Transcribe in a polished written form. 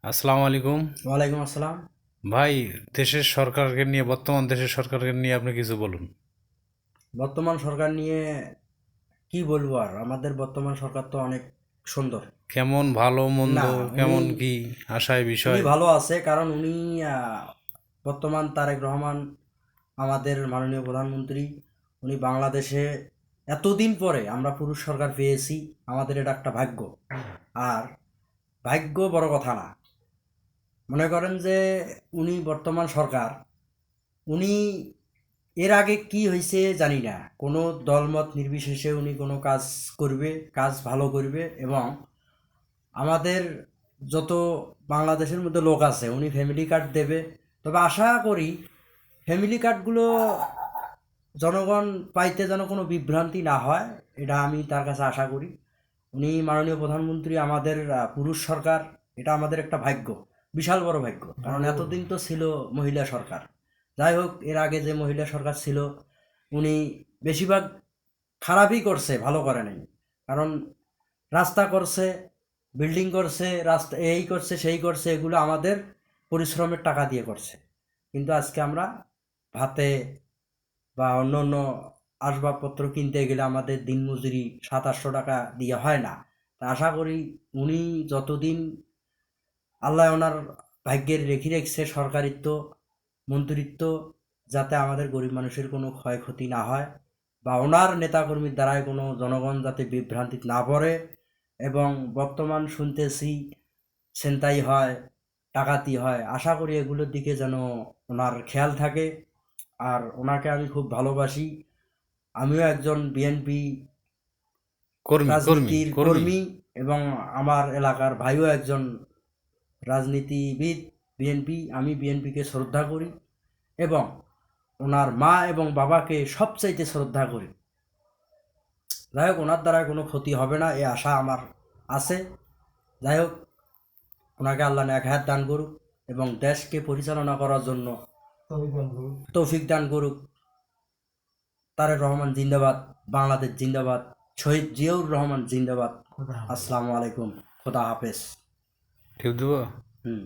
আসসালামু আলাইকুম। ওয়ালাইকুম আসসালাম। ভাই, বর্তমান দেশের সরকারকে নিয়ে আপনি কিছু বলুন। বর্তমান সরকার নিয়ে কি বলবো আর, আমাদের বর্তমান সরকার তো অনেক সুন্দর। কেমন, ভালো মন্দ, না, উনি কেমন কি আশায় উনি বিষয়? ভালো আছে, কারণ উনি বর্তমান তারেক রহমান আমাদের মাননীয় প্রধানমন্ত্রী। উনি বাংলাদেশে এতদিন পরে আমরা পুরুষ সরকার পেয়েছি, আমাদের এটা একটা ভাগ্য। আর ভাগ্য বড় কথা না, মনে করেন যে উনি বর্তমান সরকার, উনি এর আগে কি হয়েছে জানি না, কোনো দলমত নির্বিশেষে উনি কোনো কাজ করবে, কাজ ভালো করবে। এবং আমাদের যত বাংলাদেশের মধ্যে লোক আছে উনি ফ্যামিলি কার্ড দেবে। তবে আশা করি ফ্যামিলি কার্ডগুলো জনগণ পাইতে যেন কোনো বিভ্রান্তি না হয়, এটা আমি তার কাছে আশা করি। উনি মাননীয় প্রধানমন্ত্রী আমাদের পুরুষ সরকার, এটা আমাদের একটা ভাগ্য, বিশাল বড় ভাগ্য। কারণ এতদিন তো ছিল মহিলা সরকার। যাই হোক, এর আগে যে মহিলা সরকার ছিল উনি বেশিরভাগ খারাপই করছে, ভালো করে নাই। কারণ রাস্তা করছে, বিল্ডিং করছে, রাস্তা এই করছে সেই করছে, এগুলো আমাদের পরিশ্রমের টাকা দিয়ে করছে। কিন্তু আজকে আমরা ভাতে বা অন্য অন্য আসবাবপত্র কিনতে গেলে আমাদের দিনমজুরি 700-800 টাকা দিয়ে হয় না। তা আশা করি উনি যতদিন আল্লাহ ওনার ভাগ্যের রেখে রেখেছে সরকারিত্ব, মন্ত্রিত্ব, যাতে আমাদের গরিব মানুষের কোনো ক্ষয়ক্ষতি না হয়, বা ওনার নেতাকর্মীর দ্বারাই কোনো জনগণ যাতে বিভ্রান্তি না পড়ে। এবং বর্তমান শুনতেছি ছিনতাই হয়, ডাকাতি হয়, আশা করি এগুলোর দিকে যেন ওনার খেয়াল থাকে। আর ওনাকে আমি খুব ভালোবাসি। আমিও একজন বিএনপি কর্মী, কর্মী, রাজনীতির কর্মী। কর্মী, এবং আমার এলাকার ভাইও একজন রাজনীতিবিদ বিএনপি। আমি বিএনপিকে শ্রদ্ধা করি এবং ওনার মা এবং বাবাকে সবচাইতে শ্রদ্ধা করি। যাই হোক, ওনার দ্বারা কোনো ক্ষতি হবে না এই আশা আমার আছে। যাই হোক, ওনাকে আল্লাহ নেক হায়াত দান করুক এবং দেশকে পরিচালনা করার জন্য তৌফিক দান করুক। তারেক রহমান জিন্দাবাদ, বাংলাদেশ জিন্দাবাদ, শহীদ জিয়াউর রহমান জিন্দাবাদ। আসসালামু আলাইকুম, খোদা হাফেজ। ঠিক দেবো। হুম।